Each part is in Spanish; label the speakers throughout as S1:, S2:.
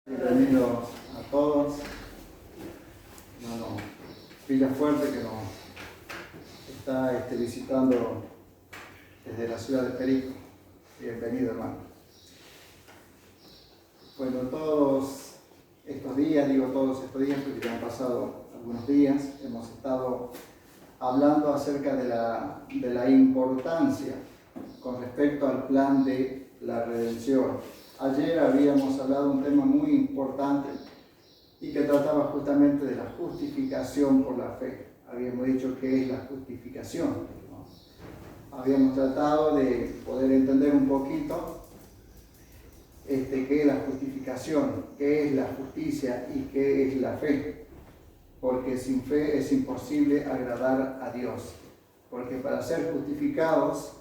S1: Bienvenidos a todos. Hermano Villafuerte, que nos está visitando desde la ciudad de Perico. Bienvenido, hermano. Bueno, todos estos días porque ya han pasado algunos días, hemos estado hablando acerca de la importancia con respecto al plan de la redención. Ayer habíamos hablado de un tema muy importante y que trataba justamente de la justificación por la fe. Habíamos dicho qué es la justificación, ¿no? Habíamos tratado de poder entender un poquito qué es la justificación, qué es la justicia y qué es la fe. Porque sin fe es imposible agradar a Dios. Porque para ser justificados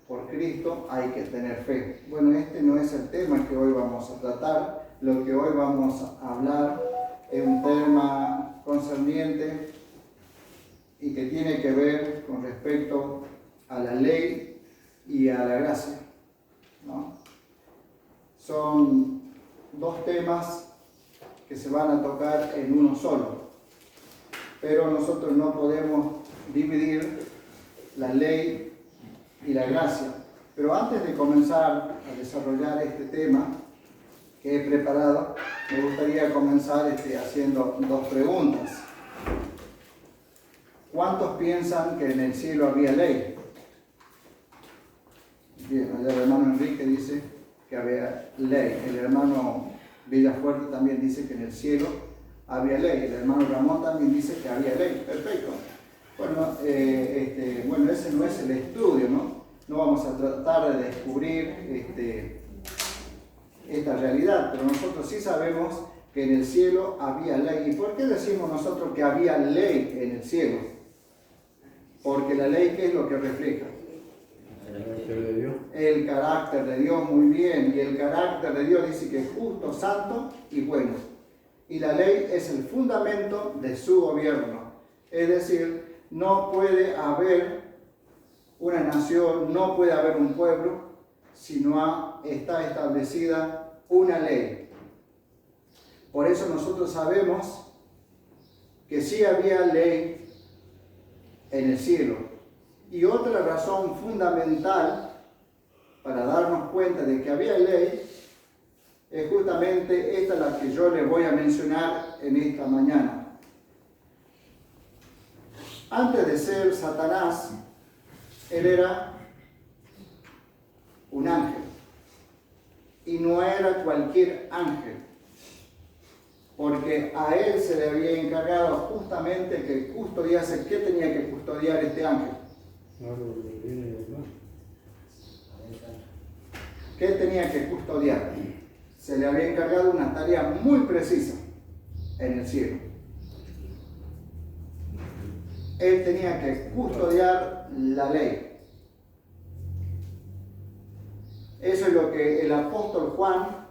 S1: por Cristo hay que tener fe. Bueno, este no es el tema que hoy vamos a tratar. Lo que hoy vamos a hablar es un tema concerniente y que tiene que ver con respecto a la ley y a la gracia, ¿no? Son dos temas que se van a tocar en uno solo, pero nosotros no podemos dividir la ley y la gracia. Pero antes de comenzar a desarrollar este tema que he preparado, me gustaría comenzar haciendo dos preguntas. ¿Cuántos piensan que en el cielo había ley? Bien, allá el hermano Enrique dice que había ley. El hermano Villafuerte también dice que en el cielo había ley. El hermano Ramón también dice que había ley. Perfecto. Bueno, ese no es el estudio, ¿no? No vamos a tratar de descubrir esta realidad, pero nosotros sí sabemos que en el cielo había ley. ¿Y por qué decimos nosotros que había ley en el cielo? Porque la ley, ¿qué es lo que refleja?
S2: El carácter de Dios.
S1: El carácter de Dios, muy bien. Y el carácter de Dios dice que es justo, santo y bueno. Y la ley es el fundamento de su gobierno. Es decir, no puede haber una nación, no puede haber un pueblo si no está establecida una ley. Por eso nosotros sabemos que sí había ley en el cielo. Y otra razón fundamental para darnos cuenta de que había ley es justamente esta la que yo les voy a mencionar en esta mañana. Antes de ser Satanás, él era un ángel. Y no era cualquier ángel. Porque a él se le había encargado justamente que custodiase. ¿Qué tenía que custodiar este ángel? ¿Qué tenía que custodiar? Se le había encargado una tarea muy precisa en el cielo. Él tenía que custodiar la ley. Eso es lo que el apóstol Juan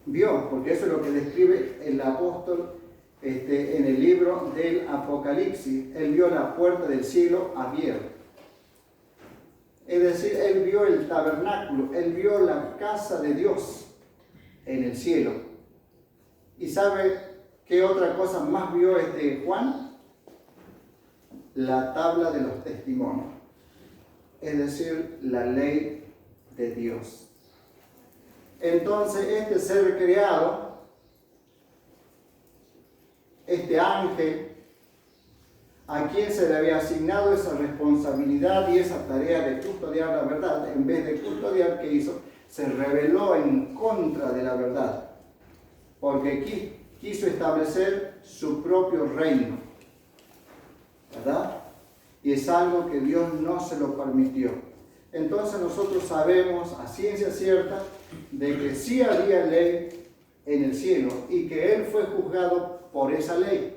S1: vio, porque eso es lo que describe el apóstol en el libro del Apocalipsis. Él vio la puerta del cielo abierta. Es decir, él vio el tabernáculo, él vio la casa de Dios en el cielo. ¿Y sabe qué otra cosa más vio Juan? La tabla de los testimonios, es decir, la ley de Dios. Entonces, este ser creado, este ángel, a quien se le había asignado esa responsabilidad y esa tarea de custodiar la verdad, en vez de custodiar, ¿qué hizo? Se rebeló en contra de la verdad, porque quiso establecer su propio reino, ¿verdad? Y es algo que Dios no se lo permitió. Entonces nosotros sabemos a ciencia cierta de que sí había ley en el cielo y que Él fue juzgado por esa ley.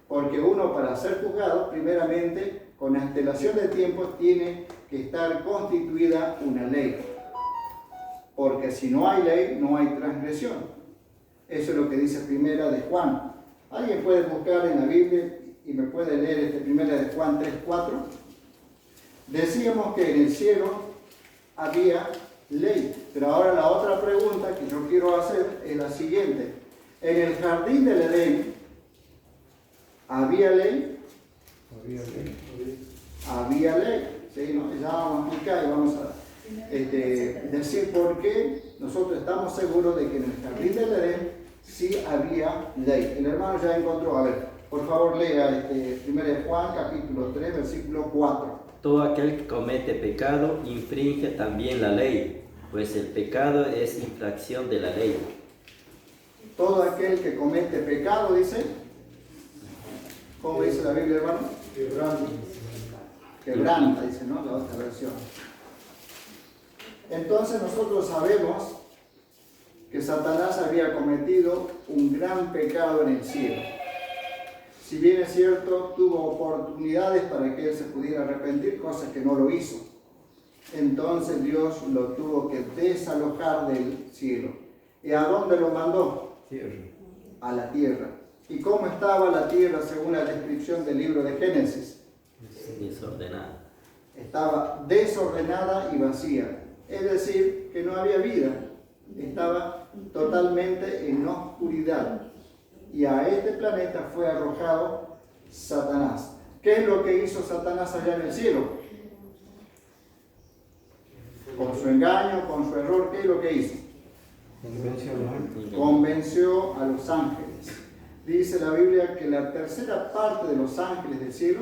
S1: Porque uno, para ser juzgado, primeramente, con antelación de tiempo, tiene que estar constituida una ley. Porque si no hay ley, no hay transgresión. Eso es lo que dice Primera de Juan. ¿Alguien puede buscar en la Biblia y me puede leer Primera de Juan 3:4? Decíamos que en el cielo había ley. Pero ahora la otra pregunta que yo quiero hacer es la siguiente. En el jardín del Edén, ¿había ley? Había ley. ¿Sí? ¿No? Ya vamos a explicar y vamos a decir por qué nosotros estamos seguros de que en el jardín del Edén sí había ley. El hermano ya encontró, a ver, por favor lea 1 Juan capítulo 3, versículo 4.
S2: Todo aquel que comete pecado infringe también la ley, pues el pecado es infracción de la ley.
S1: Todo aquel que comete pecado, dice, ¿cómo dice la Biblia, hermano? Quebranta, dice, ¿no? La otra versión. Entonces nosotros sabemos que Satanás había cometido un gran pecado en el cielo. Si bien es cierto, tuvo oportunidades para que él se pudiera arrepentir, cosa que no lo hizo. Entonces Dios lo tuvo que desalojar del cielo. ¿Y a dónde lo mandó?
S3: Tierra.
S1: A la tierra. ¿Y cómo estaba la tierra según la descripción del libro de Génesis?
S2: Desordenada.
S1: Estaba desordenada y vacía. Es decir, que no había vida. Estaba totalmente en oscuridad. Y a este planeta fue arrojado Satanás. ¿Qué es lo que hizo Satanás allá en el cielo? Con su engaño, con su error, ¿qué es lo que hizo? Convenció a los ángeles. Dice la Biblia que la tercera parte de los ángeles del cielo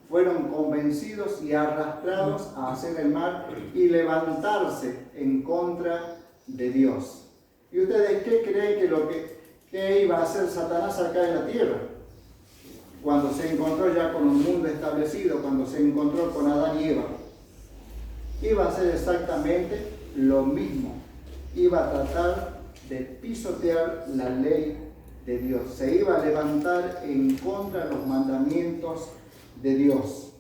S1: fueron convencidos y arrastrados a hacer el mal y levantarse en contra de Dios. ¿Y ustedes qué creen que iba a hacer Satanás acá en la tierra? Cuando se encontró ya con un mundo establecido, cuando se encontró con Adán y Eva, iba a hacer exactamente lo mismo. Iba a tratar de pisotear la ley de Dios. Se iba a levantar en contra de los mandamientos de Dios.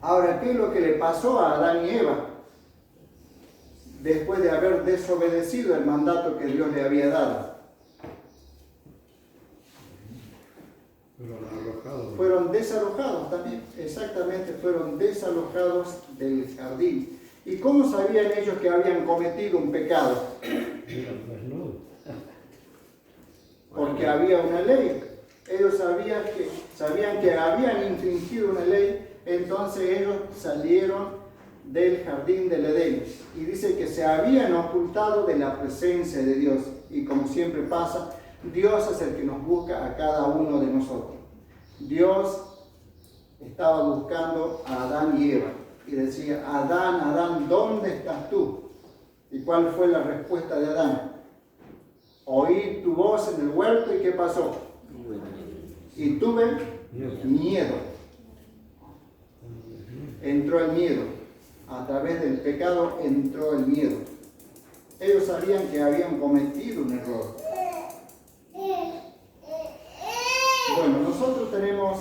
S1: Ahora, ¿qué es lo que le pasó a Adán y Eva después de haber desobedecido el mandato que Dios le había dado? Fueron desalojados también, exactamente, fueron desalojados del jardín. ¿Y cómo sabían ellos que habían cometido un pecado? Porque había una ley. Ellos sabían que habían infringido una ley, entonces ellos salieron del jardín del Edén. Y dice que se habían ocultado de la presencia de Dios. Y como siempre pasa, Dios es el que nos busca a cada uno de nosotros. Dios estaba buscando a Adán y Eva y decía: Adán, Adán, ¿dónde estás tú? ¿Y cuál fue la respuesta de Adán? Oí tu voz en el huerto, ¿y qué pasó? Y tuve miedo. Entró el miedo. A través del pecado entró el miedo. Ellos sabían que habían cometido un error. Bueno, nosotros tenemos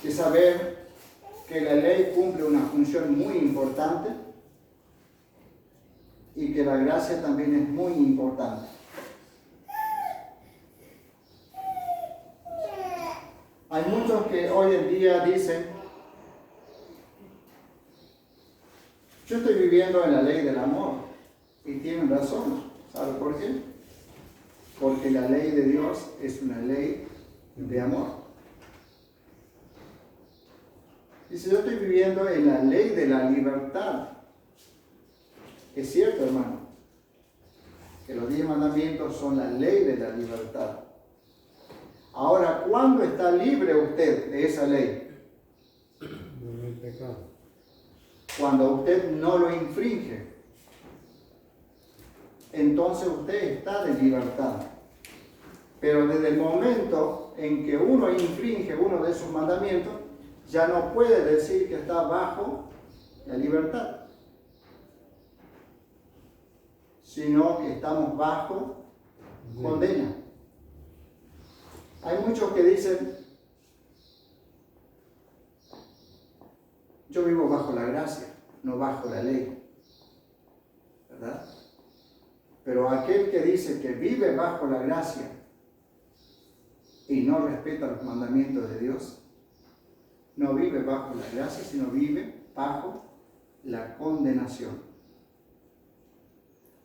S1: que saber que la ley cumple una función muy importante y que la gracia también es muy importante. Hay muchos que hoy en día dicen: yo estoy viviendo en la ley del amor, y tienen razón. ¿Sabe por qué? Porque la ley de Dios es una ley de amor. Dice: yo estoy viviendo en la ley de la libertad. Es cierto, hermano, que los 10 mandamientos son la ley de la libertad. Ahora, ¿cuándo está libre usted de esa ley? Cuando usted no lo infringe. Entonces usted está de libertad. Pero desde el momento en que uno infringe uno de esos mandamientos, ya no puede decir que está bajo la libertad, sino que estamos bajo condena. Hay muchos que dicen: yo vivo bajo la gracia, no bajo la ley, ¿verdad? Pero aquel que dice que vive bajo la gracia y no respeta los mandamientos de Dios, no vive bajo la gracia, sino vive bajo la condenación.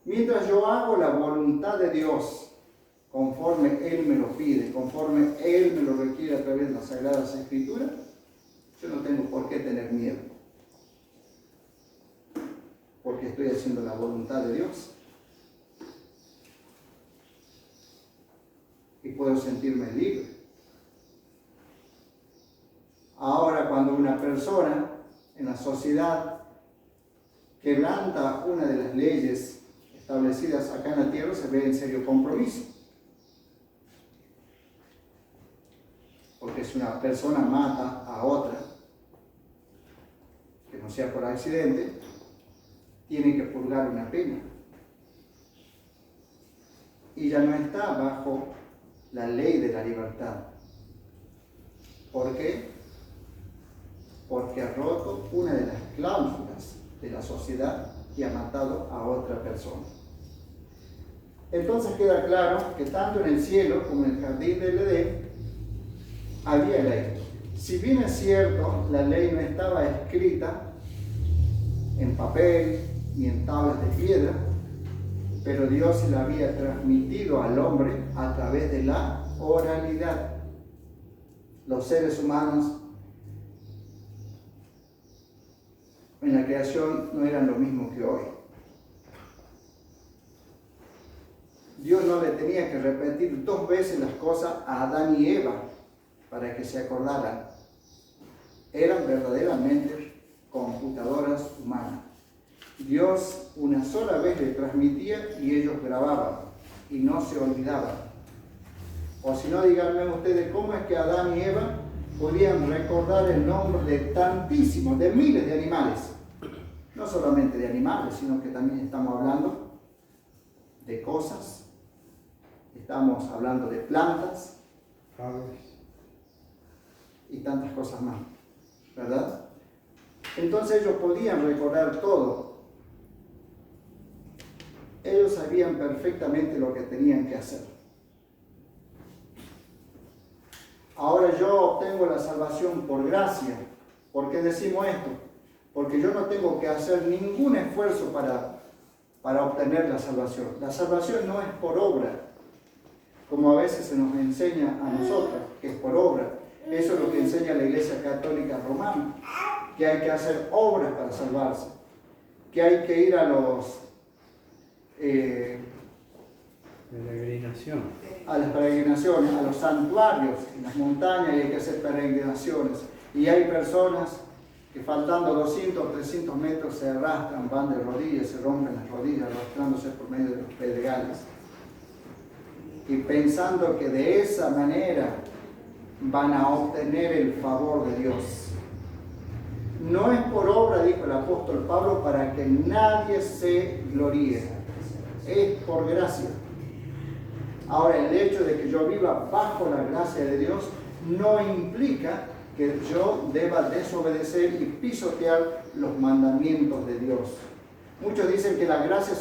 S1: Mientras yo hago la voluntad de Dios, conforme Él me lo pide, conforme Él me lo requiere a través de las Sagradas Escrituras, yo no tengo por qué tener miedo, porque estoy haciendo la voluntad de Dios. Y puedo sentirme libre. Ahora, cuando una persona en la sociedad quebranta una de las leyes establecidas acá en la tierra, se ve en serio compromiso. Porque si una persona mata a otra, que no sea por accidente, tiene que purgar una pena. Y ya no está bajo la ley de la libertad. ¿Por qué? Porque ha roto una de las cláusulas de la sociedad y ha matado a otra persona. Entonces queda claro que tanto en el cielo como en el jardín del Edén había ley. Si bien es cierto, la ley no estaba escrita en papel ni en tablas de piedra, pero Dios se la había transmitido al hombre a través de la oralidad. Los seres humanos en la creación no eran lo mismo que hoy. Dios no le tenía que repetir 2 veces las cosas a Adán y Eva para que se acordaran. Eran verdaderamente computadoras humanas. Dios una sola vez le transmitía y ellos grababan y no se olvidaban. O si no, díganme ustedes cómo es que Adán y Eva podían recordar el nombre de tantísimos, de miles de animales. No solamente de animales, sino que también estamos hablando de cosas, estamos hablando de plantas y tantas cosas más, ¿verdad? Entonces ellos podían recordar todo. Ellos sabían perfectamente lo que tenían que hacer. Ahora yo obtengo la salvación por gracia. ¿Por qué decimos esto? Porque yo no tengo que hacer ningún esfuerzo para obtener la salvación. La salvación no es por obra, como a veces se nos enseña a nosotros, que es por obra. Eso es lo que enseña la Iglesia Católica Romana, que hay que hacer obras para salvarse, que hay que ir a los a las peregrinaciones, a los santuarios en las montañas, y hay que hacer peregrinaciones. Y hay personas que faltando 200 o 300 metros se arrastran, van de rodillas, se rompen las rodillas, arrastrándose por medio de los pedregales. Y pensando que de esa manera van a obtener el favor de Dios. No es por obra, dijo el apóstol Pablo, para que nadie se gloríe. Es por gracia. Ahora, el hecho de que yo viva bajo la gracia de Dios no implica que yo deba desobedecer y pisotear los mandamientos de Dios. Muchos dicen que la gracia